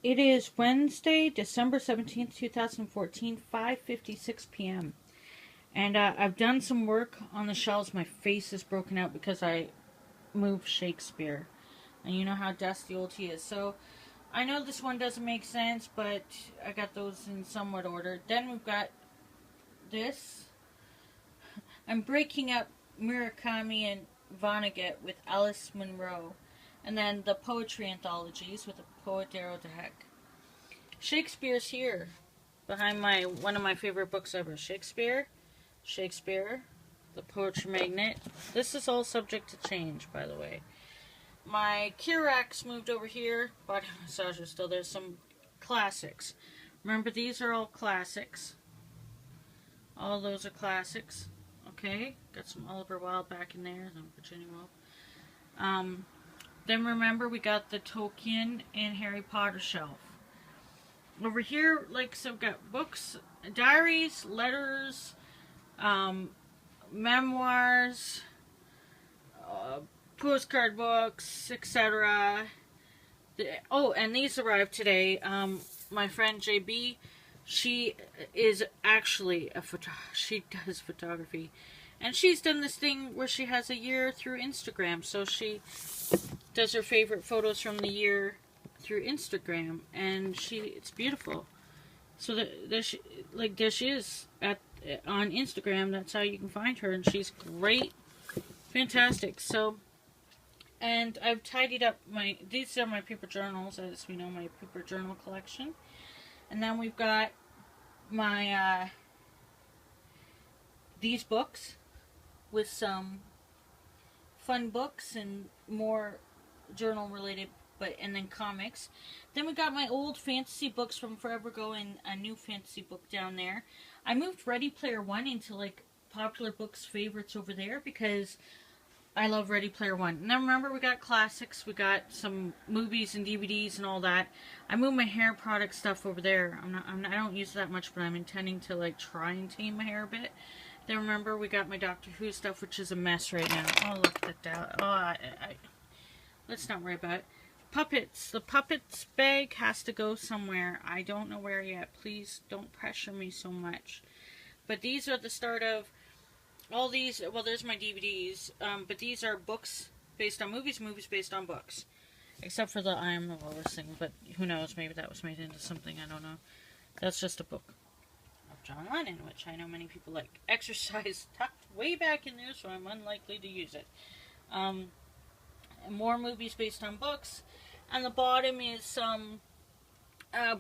It is Wednesday, December 17th, 2014, 5:56 p.m. And I've done some work on the shelves. My face is broken out because I moved Shakespeare. And you know how dusty old he is. So I know this one doesn't make sense, but I got those in somewhat order. Then we've got this. I'm breaking up Murakami and Vonnegut with Alice Munro. And then the poetry anthologies with the poet Darrow DeHeck. Shakespeare's here, behind my one of my favorite books ever. Shakespeare, the Poetry Magnet. This is all subject to change, by the way. My Kirax moved over here. Body massager still there's some classics. Remember, these are all classics. All those are classics. Okay, got some Oliver Wilde back in there, some Virginia Woolf. Then remember, we got the Tolkien and Harry Potter shelf. Over here, like, so I've got books, diaries, letters, memoirs, postcard books, etc. Oh, and these arrived today. My friend JB, she is actually she does photography, and she's done this thing where she has a year through Instagram. So she does her favorite photos from the year through Instagram, and it's beautiful. So there she is on Instagram. That's how you can find her, and she's great, fantastic. So, and I've tidied up these are my paper journals, as we know, my paper journal collection, and then we've got my these books with some fun books and more journal related, and then comics. Then we got my old fantasy books from Forever Ago and a new fantasy book down there. I moved Ready Player One into like popular books favorites over there because I love Ready Player One. And then remember, we got classics, we got some movies and DVDs and all that. I moved my hair product stuff over there. I don't use that much, but I'm intending to like try and tame my hair a bit. Then remember, we got my Doctor Who stuff, which is a mess right now. Oh, look at that. Oh, let's not worry about it. Puppets. The puppets bag has to go somewhere. I don't know where yet. Please don't pressure me so much. But these are the start of all these. Well, there's my DVDs. But these are books based on movies, movies based on books. Except for the I Am the Walrus thing. But who knows? Maybe that was made into something. I don't know. That's just a book of John Lennon, which I know many people like. Exercise tucked way back in there, so I'm unlikely to use it. More movies based on books. And the bottom is some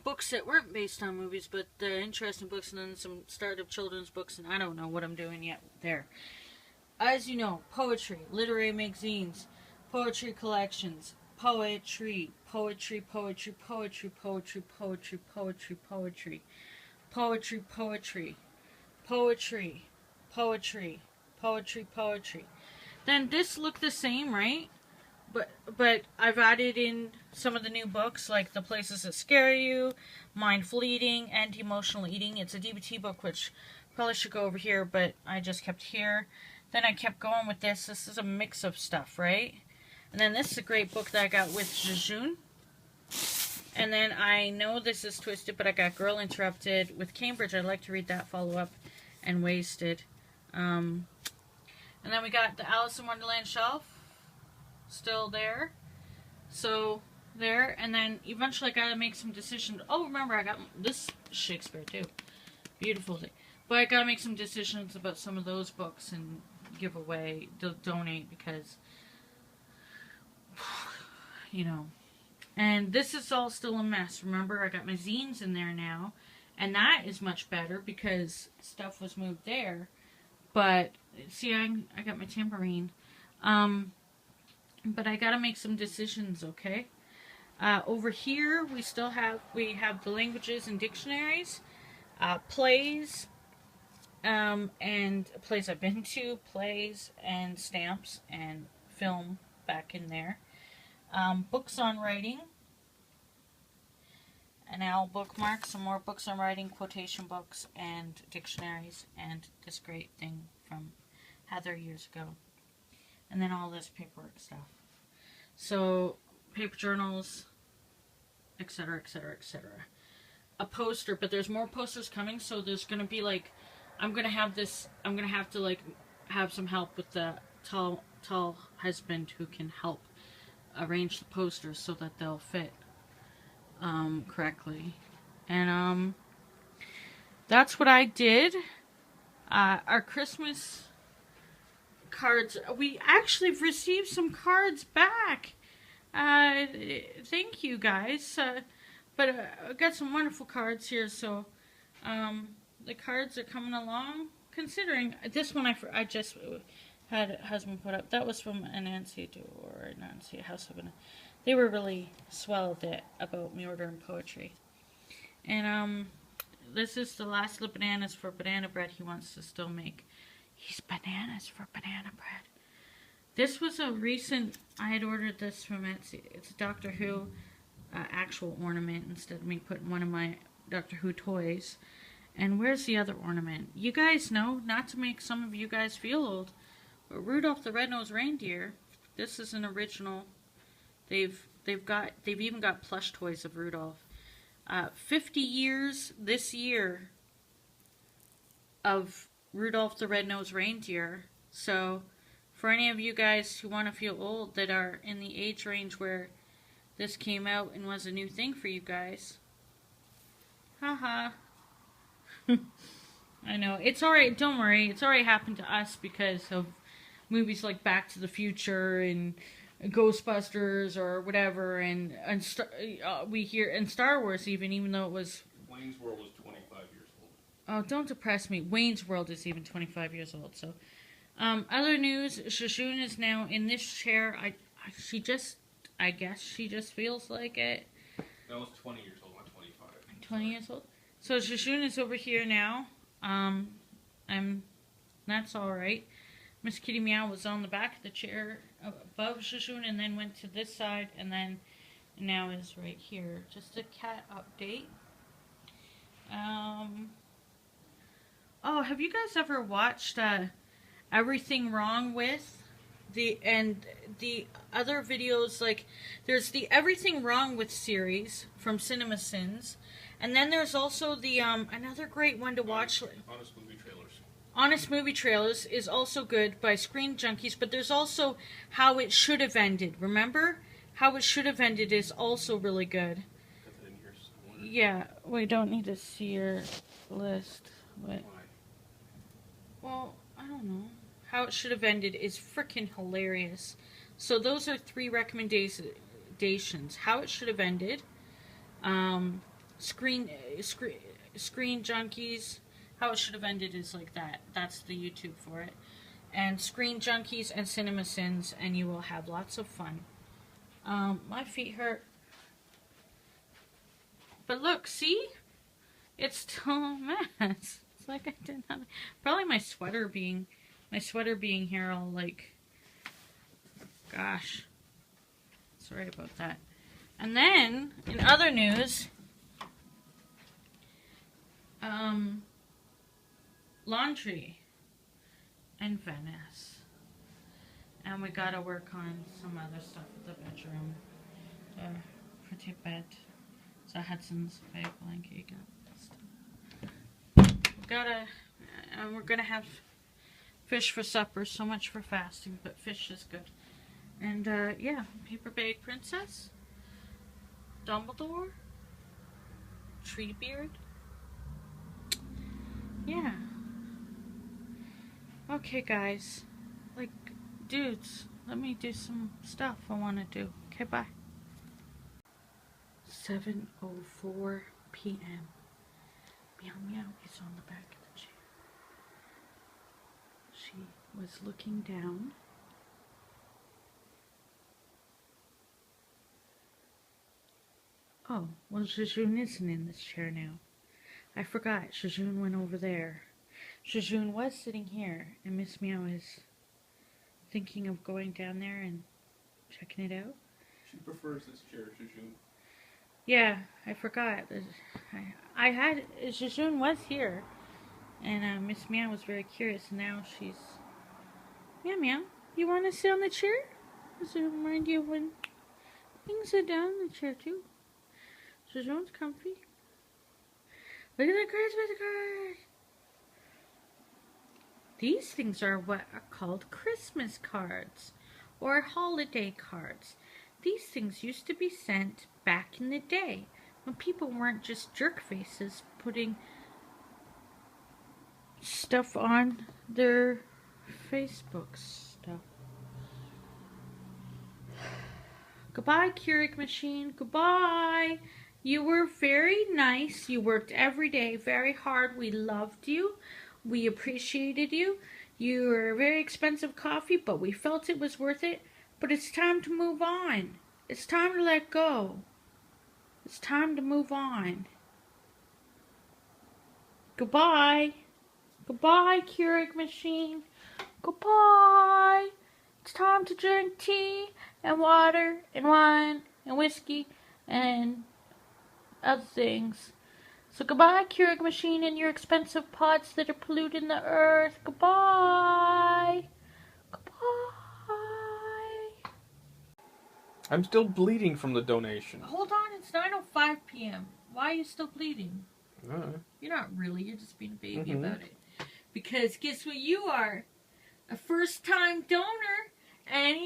books that weren't based on movies, but they're interesting books, and then some startup children's books, and I don't know what I'm doing yet there. As you know, poetry, literary magazines, poetry collections, poetry, poetry, poetry, poetry, poetry, poetry, poetry, poetry, poetry, poetry, poetry, poetry, poetry, poetry. Then this looked the same, right? But I've added in some of the new books, like The Places That Scare You, Mindful Eating, Anti-Emotional Eating. It's a DBT book, which probably should go over here, but I just kept here. Then I kept going with this. This is a mix of stuff, right? And then this is a great book that I got with Jejun. And then I know this is twisted, but I got Girl Interrupted with Cambridge. I'd like to read that follow-up, and Wasted. And then we got the Alice in Wonderland shelf. Still there. So, there. And then eventually I gotta make some decisions. Oh, remember, I got this Shakespeare, too. Beautiful thing. But I gotta make some decisions about some of those books and give away, donate, because, you know. And this is all still a mess. Remember, I got my zines in there now. And that is much better because stuff was moved there. But, see, I got my tambourine. But I gotta make some decisions, okay? Over here, we have the languages and dictionaries, plays, and plays I've been to, plays and stamps and film back in there. Books on writing, and I'll bookmark some more books on writing, quotation books, and dictionaries, and this great thing from Heather years ago. And then all this paperwork stuff. So, paper journals, etc., etc., etc. A poster, but there's more posters coming, so there's gonna be like, I'm gonna have to like have some help with the tall husband who can help arrange the posters so that they'll fit correctly. And that's what I did. Our Christmas cards, we actually received some cards back. Thank you guys. But I got some wonderful cards here, so the cards are coming along. Considering this one, I just had a husband put up. That was from a Nancy House of Banana. They were really swell about me ordering poetry. And this is the last of the bananas for banana bread he wants to still make. He's bananas for banana bread. This was a recent, I had ordered this from Etsy. It's a Doctor Who actual ornament instead of me putting one of my Doctor Who toys. And where's the other ornament? You guys know, not to make some of you guys feel old, but Rudolph the Red-Nosed Reindeer, this is an original. They've even got plush toys of Rudolph. 50 years this year of Rudolph the Red-Nosed Reindeer. So for any of you guys who want to feel old that are in the age range where this came out and was a new thing for you guys, haha. I know, it's alright, don't worry, it's already happened to us because of movies like Back to the Future and Ghostbusters or whatever, and we hear in Star Wars even though it was... Wayne's World was 25 years old. Oh, don't depress me. Wayne's World is even 25 years old, so... other news, Shashun is now in this chair. I guess she just feels like it. That was 20 years old, not 25. 20 years old? So Shashun is over here now. That's alright. Miss Kitty Meow was on the back of the chair above Shashun and then went to this side and then now is right here. Just a cat update. Oh, have you guys ever watched Everything Wrong With? The other videos, like, there's the Everything Wrong With series from Cinema Sins, and then there's also the another great one to watch. Honest Movie Trailers. Honest Movie Trailers is also good by Screen Junkies, but there's also How It Should Have Ended. Remember? How It Should Have Ended is also really good. Got that in here somewhere. Yeah, we don't need to see your list. But, Why? well, I don't know. How It Should Have Ended is freaking hilarious. So those are 3 recommendations. How It Should Have Ended, Screen Junkies. How It Should Have Ended is like that. That's the YouTube for it. And Screen Junkies and Cinema Sins, and you will have lots of fun. My feet hurt. But look, see? It's still a mess. It's like I didn't have... Probably my sweater being here all like... Gosh. Sorry about that. And then, in other news... laundry and Venice. And we gotta work on some other stuff with the bedroom. The pretty bed. So Hudson's big blanket. You got stuff. We're gonna have fish for supper. So much for fasting, but fish is good. And yeah, Paper Bag Princess, Dumbledore, Treebeard. Yeah. Okay, guys. Like, dudes, let me do some stuff I want to do. Okay, bye. 7:04 p.m. Meow Meow is on the back of the chair. She was looking down. Oh, well, Jejun isn't in this chair now. I forgot. Jejun went over there. Jejun was sitting here, and Miss Meow is thinking of going down there and checking it out. She prefers this chair, Jejun. Yeah, I forgot. Jejun was here, and Miss Meow was very curious, and now she's... Meow Meow, you want to sit on the chair? Does it remind you of when things are down in the chair, too? Shishun's comfy. Look at the Christmas card. These things are what are called Christmas cards or holiday cards. These things used to be sent back in the day when people weren't just jerk faces putting stuff on their Facebook stuff. Goodbye, Keurig machine. Goodbye. You were very nice. You worked every day very hard. We loved you. We appreciated you. You were a very expensive coffee, but we felt it was worth it. But it's time to move on. It's time to let go. It's time to move on. Goodbye. Goodbye, Keurig machine. Goodbye. It's time to drink tea and water and wine and whiskey and other things. So goodbye, Keurig machine, and your expensive pots that are polluting the earth. Goodbye. Goodbye. I'm still bleeding from the donation. Hold on, it's 9:05 p.m. Why are you still bleeding? Alright. You're not really, you're just being a baby about it. Because guess what you are? A first-time donor, and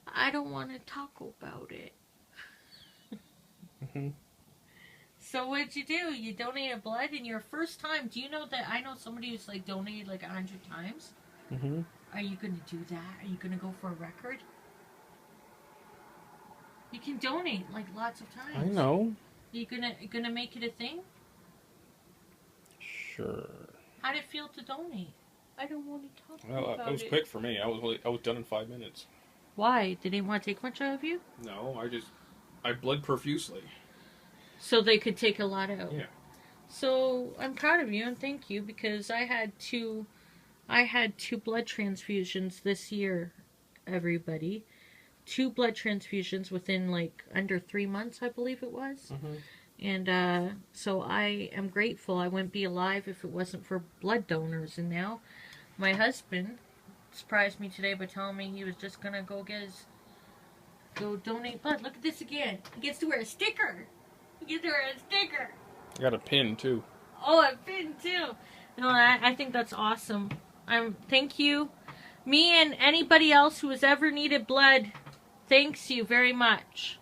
I don't want to talk about it. So what'd you do? You donated blood in your first time. Do you know that I know somebody who's like donated like 100 times? Are you going to do that? Are you going to go for a record? You can donate like lots of times. I know. You gonna make it a thing? Sure. How did it feel to donate? I don't want to talk Well, about it was it. quick for me. I was done in 5 minutes. Why? Did they want to take much out of you? No, I bled profusely. So they could take a lot out. Yeah. So I'm proud of you and thank you because I had two blood transfusions this year, everybody. 2 blood transfusions within like under 3 months, I believe it was. And so I am grateful. I wouldn't be alive if it wasn't for blood donors. And now my husband surprised me today by telling me he was just gonna go donate blood. Look at this again. He gets to wear a sticker. He gets to wear a sticker. I got a pin too. Oh, a pin too. No, I think that's awesome. Thank you. Me and anybody else who has ever needed blood, thanks you very much.